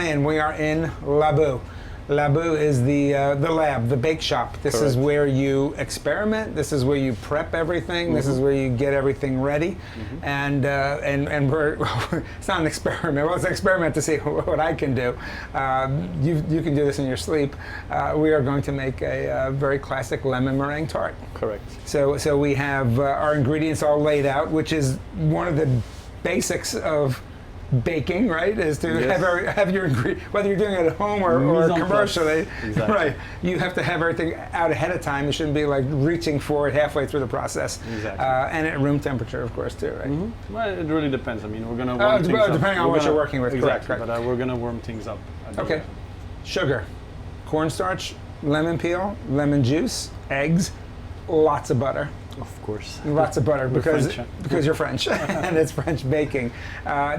in. We are in Labu. Labu is the lab, the bake shop. This Correct. is where you experiment. This is where you prep everything. This is where you get everything ready. And we're, it's not an experiment. Well, it's an experiment to see what I can do. You can do this in your sleep. We are going to make a very classic lemon meringue tart. Correct. So we have our ingredients all laid out, which is one of the basics of baking, right? Is to have your whether you're doing it at home or commercially, exactly. Right? You have to have everything out ahead of time. You shouldn't be like reaching for it halfway through the process. Exactly. And at room temperature, of course, too, right? Well, it really depends. I mean, we're gonna warm things up. Depending on what you're working with. Exactly. Correct. But we're gonna warm things up. Okay. Sugar, cornstarch, lemon peel, lemon juice, eggs, lots of butter. Of course. Lots of butter because you're French and it's French baking.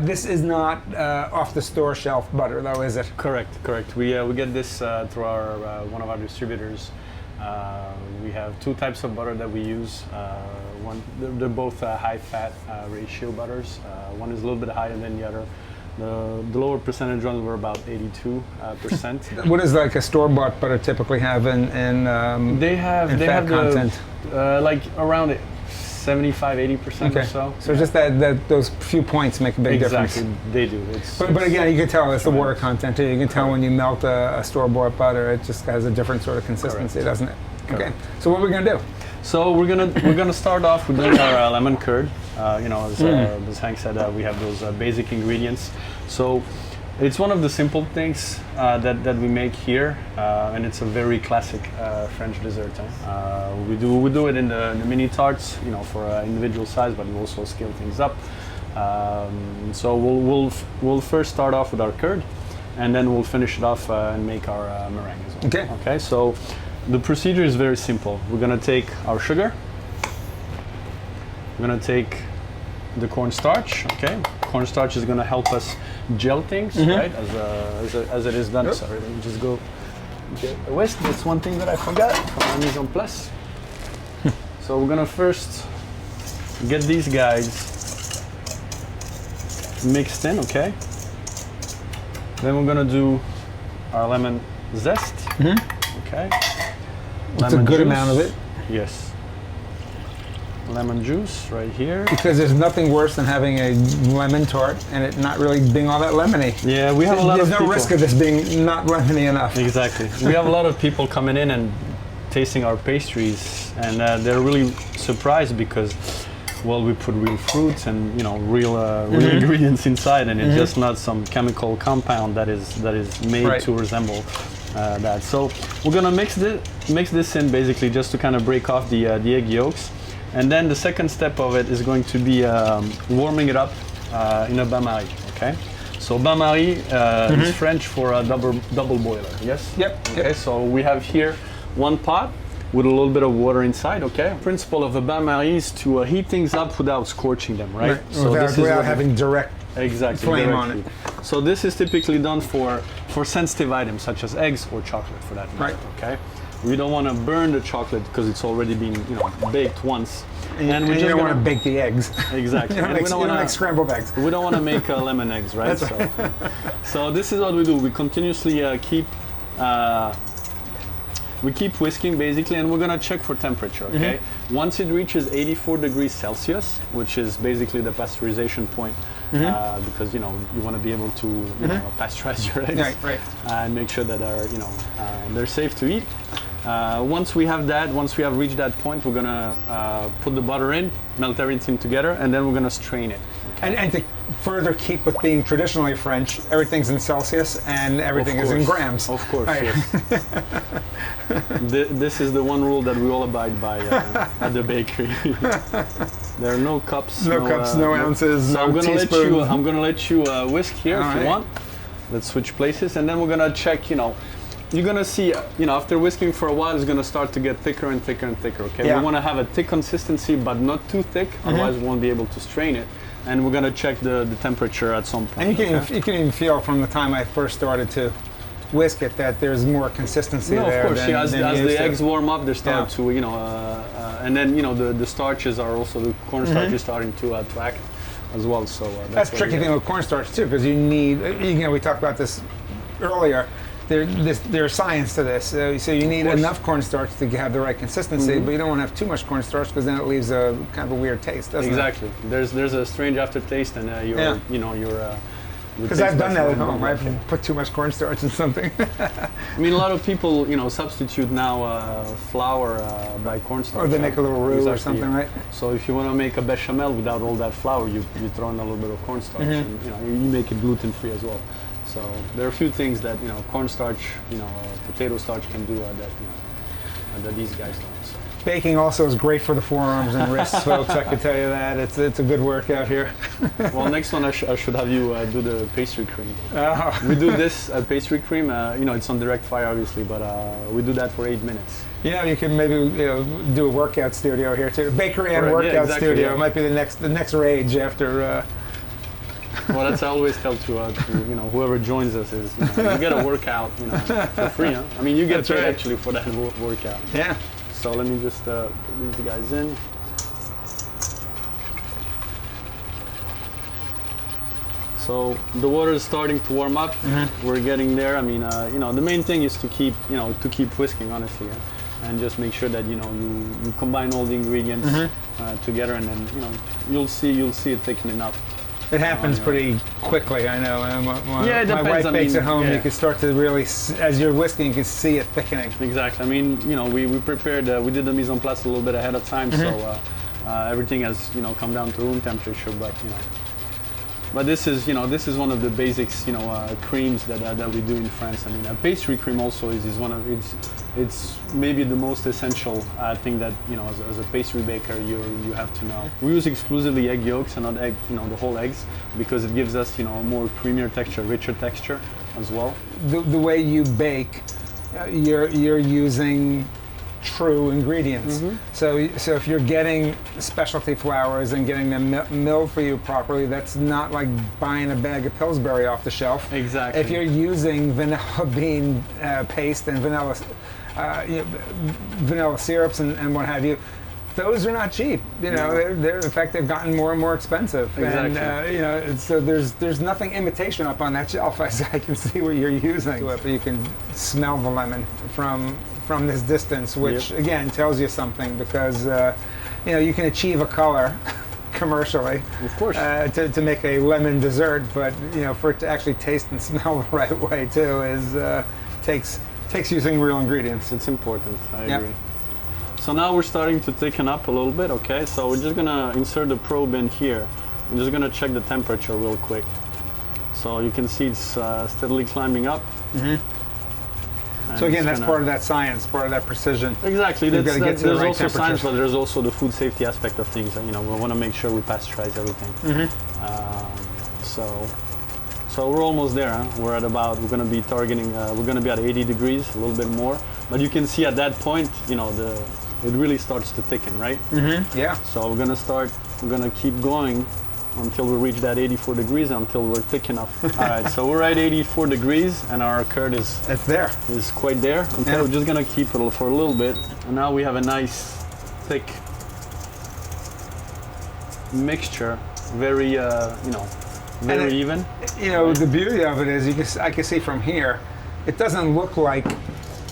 This is not off the store shelf butter, though, is it? Correct. We get this through our one of our distributors. We have two types of butter that we use. They're both high fat ratio butters. One is a little bit higher than the other. The lower percentage ones were about 82%. What does like a store-bought butter typically have in fat content? Like around 75-80% or so. So just that those few points make a big difference. Exactly, they do. But again, you can tell it's the water content too. You can tell when you melt a store-bought butter, it just has a different sort of consistency, doesn't it? Correct. Okay. So what are we gonna do? So we're gonna start off with doing our lemon curd. As Hank said, we have those basic ingredients. So it's one of the simple things that we make here, and it's a very classic French dessert. We do it in the mini tarts, for individual size, but we also scale things up. So we'll first start off with our curd, and then we'll finish it off and make our meringue as well. Okay. Okay. So the procedure is very simple. We're gonna take our sugar. We're gonna take the cornstarch. Okay. Cornstarch is gonna help us gel things, right? As it is done. Yep. Sorry, let me just go get a whisk. That's one thing that I forgot from my mise en place. So we're gonna first get these guys mixed in, okay? Then we're gonna do our lemon zest. Okay. That's a good amount of it. Yes. Lemon juice right here. Because there's nothing worse than having a lemon tart and it not really being all that lemony. Yeah, we have a lot of people. There's no risk of this being not lemony enough. Exactly. We have a lot of people coming in and tasting our pastries, and they're really surprised because, well, we put real fruits and real ingredients inside, and it's just not some chemical compound that is made to resemble that. So we're gonna mix this in basically just to kind of break off the egg yolks. And then the second step of it is going to be warming it up in a bain-marie, okay? So bain-marie is French for a double boiler, yes? Yep. Okay, so we have here one pot with a little bit of water inside, okay? The principle of a bain-marie is to heat things up without scorching them, right? So without having direct flame on it. So this is typically done for sensitive items such as eggs or chocolate, for that matter, okay? We don't want to burn the chocolate because it's already been, baked once. And we don't want to bake the eggs. Exactly. You don't want to make scrambled eggs. We don't want to make lemon eggs, right? That's right. So this is what we do. We continuously keep whisking basically, and we're gonna check for temperature. Okay. Once it reaches 84 degrees Celsius, which is basically the pasteurization point, because you want to be able to pasteurize your eggs, right. And make sure that they're safe to eat. Once we have reached that point, we're gonna put the butter in, melt everything together, and then we're gonna strain it. Okay? And to further keep with being traditionally French, everything's in Celsius and everything is in grams. Of course, right. yes. This is the one rule that we all abide by at the bakery. There are no cups, no ounces, so no teaspoons. I'm gonna let you whisk here if you want. Let's switch places, and then we're gonna check. You're gonna see, after whisking for a while, it's gonna start to get thicker and thicker and thicker. Okay, we want to have a thick consistency, but not too thick, otherwise we won't be able to strain it. And we're gonna check the temperature at some point. And you can even feel from the time I first started to whisk it that there's more consistency there. No, of course. As the eggs warm up, they start to, and then the starches are also, the cornstarch is starting to act as well. So that's tricky thing with cornstarch too, because you need, we talked about this earlier, there's science to this. So you need enough cornstarch to have the right consistency, but you don't want to have too much cornstarch because then it leaves a kind of a weird taste, doesn't it? Exactly. There's a strange aftertaste, and you're because I've done that at home. I've put too much cornstarch in something. I mean, a lot of people, substitute now flour by cornstarch. Or they make a little roux or something, right? So if you want to make a bechamel without all that flour, you throw in a little bit of cornstarch, and you make it gluten-free as well. So there are a few things that cornstarch, potato starch can do that these guys don't. So. Baking also is great for the forearms and wrists, folks. I can tell you that it's a good workout here. Well, next one I should have you do the pastry cream. Oh. We do this pastry cream. It's on direct fire, obviously, but we do that for 8 minutes. Yeah, you can maybe do a workout studio here too. Bakery and workout studio. Yeah. It might be the next rage after. Well, that's I always tell to whoever joins us is you get a workout for free. Huh? I mean, you get paid actually for that workout. Yeah. So let me just put these guys in. So the water is starting to warm up. We're getting there. I mean, the main thing is to keep whisking, honestly, and just make sure that you combine all the ingredients together, and then you'll see it thickening up. It happens pretty quickly, I know. Yeah, it depends. My wife bakes at home. You can start to really, as you're whisking, you can see it thickening. Exactly. I mean, we prepared. We did the mise en place a little bit ahead of time, so everything has come down to room temperature. But this is one of the basics, creams that we do in France. I mean, a pastry cream also is one of it's maybe the most essential thing that as a pastry baker you have to know. We use exclusively egg yolks and not the whole eggs because it gives us a more creamier texture, richer texture as well. The way you bake, you're using true ingredients. So if you're getting specialty flours and getting them milled for you properly, that's not like buying a bag of Pillsbury off the shelf. Exactly. If you're using vanilla bean paste and vanilla syrups and what have you, those are not cheap. They're in fact they've gotten more and more expensive. Exactly. And so there's nothing imitation up on that shelf. I can see what you're using, but you can smell the lemon from this distance, which again tells you something because you can achieve a color commercially, of course, to make a lemon dessert, but for it to actually taste and smell the right way too takes using real ingredients. It's important. I agree. So now we're starting to thicken up a little bit. Okay, so we're just gonna insert the probe in here. I'm just gonna check the temperature real quick. So you can see it's steadily climbing up. So again, that's part of that science, part of that precision. Exactly. You've got to get to the right also temperature. science, but there's also the food safety aspect of things. We want to make sure we pasteurize everything. So we're almost there. Huh? We're going to be targeting. We're going to be at 80 degrees, a little bit more. But you can see at that point, it really starts to thicken, right? Yeah. So we're going to keep going until we reach that 84 degrees, until we're thick enough. All right, so we're at 84 degrees and our curd is quite there. Okay, we're just gonna keep it for a little bit. And now we have a nice thick mixture, very even. The beauty of it is I can see from here, it doesn't look like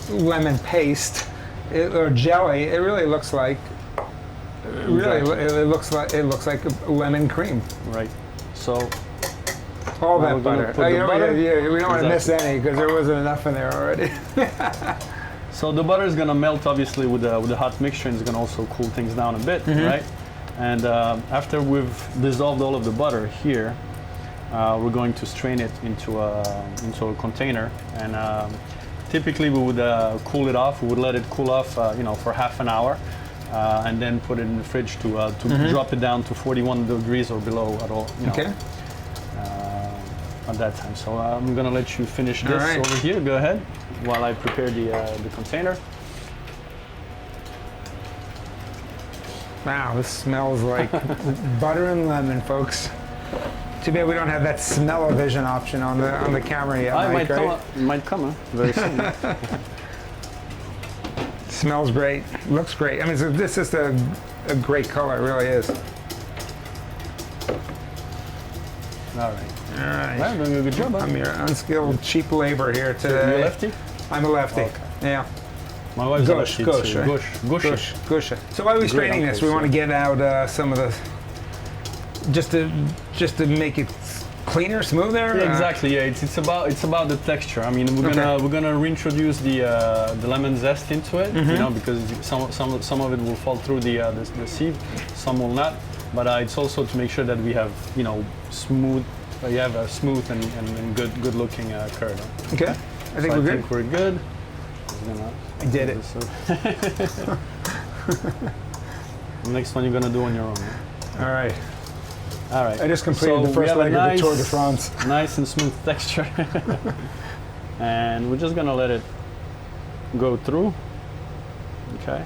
lemon paste or jelly. It really looks like it looks like lemon cream. Right. So all that butter. Yeah, we don't want to miss any because there wasn't enough in there already. So the butter is gonna melt obviously with the hot mixture, and it's gonna also cool things down a bit, right? And after we've dissolved all of the butter here, we're going to strain it into a container, and typically we would cool it off. We would let it cool off, for half an hour. And then put it in the fridge to drop it down to 41 degrees or below at all. At that time. So I'm gonna let you finish this over here. Go ahead while I prepare the container. Wow, this smells like butter and lemon, folks. Too bad we don't have that smell-o-vision option on the camera yet. Might come very soon. Smells great, looks great. I mean, this is a great color, it really is. All right. All right. Well, doing a good job. Huh? I'm your unskilled, cheap labor here today. You a lefty? I'm a lefty. Okay. Yeah. My wife's Gauche, a lefty gauche, too. right? Gauche. Gauche. So why are we Great straining this? uncles, We want to yeah. get out some of the, just to make it cleaner, smoother. Yeah, exactly. Yeah, it's about the texture. I mean, we're gonna reintroduce the lemon zest into it, you know, because some of it will fall through the sieve, some will not. But it's also to make sure that we have, you know, smooth. You have a smooth and good looking curd. Okay. I think we're good. I think we're good. I did it. The next one you're gonna do on your own. Right? All right. All right. I just completed the we first have a leg of the Tour de France. Nice and smooth texture. And we're just gonna let it go through. Okay.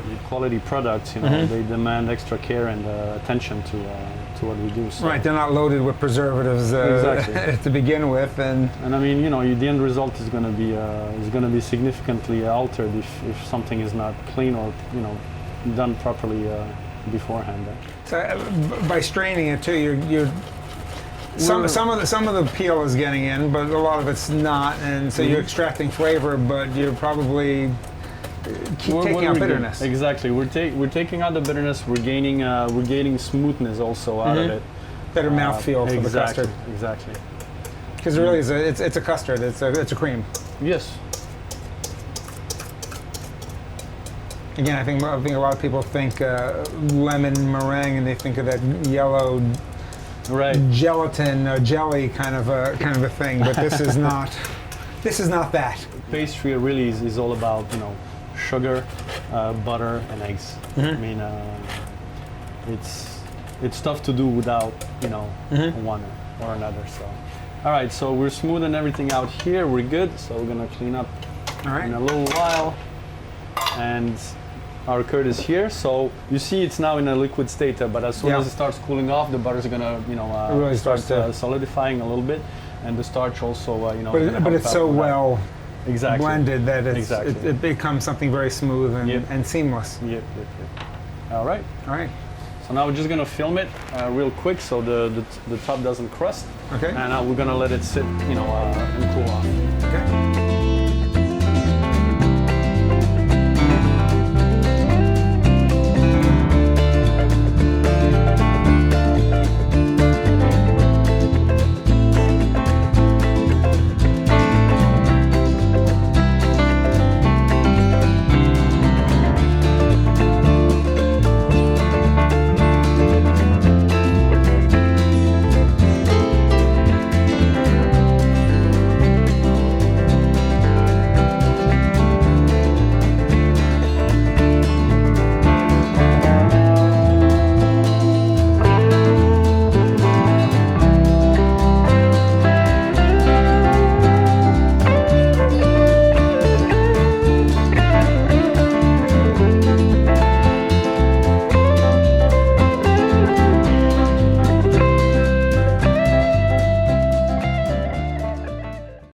The quality products, you know, they demand extra care and attention to what we do. So. Right, they're not loaded with preservatives Exactly. to begin with, and I mean, you know, the end result is going to be significantly altered if something is not clean or, you know, done properly beforehand. so by straining it too, you're some of the peel is getting in, but a lot of it's not, and so you're extracting flavor, but you're probably taking out bitterness. Exactly, we're taking out the bitterness. We're gaining smoothness also out of it. Better mouthfeel for the custard. Exactly. Because it really is it's a custard. It's a cream. Yes. Again, I think a lot of people think lemon meringue, and they think of that yellow gelatin jelly kind of a thing. But this is not. This is not that. Pastry really is all about, you know, sugar, butter, and eggs. I mean, it's tough to do without, you know, one or another. So, all right. So we're smoothing everything out here. We're good. So we're gonna clean up in a little while, and our curd is here. So you see, it's now in a liquid state. But as soon as it starts cooling off, the butter's gonna, you know, really start starts solidifying a little bit, and the starch also, you know. But it's so well exactly blended that it becomes something very smooth and seamless. Yep. All right. So now we're just gonna film it real quick so the top doesn't crust. Okay. And now we're gonna let it sit, you know, and cool off.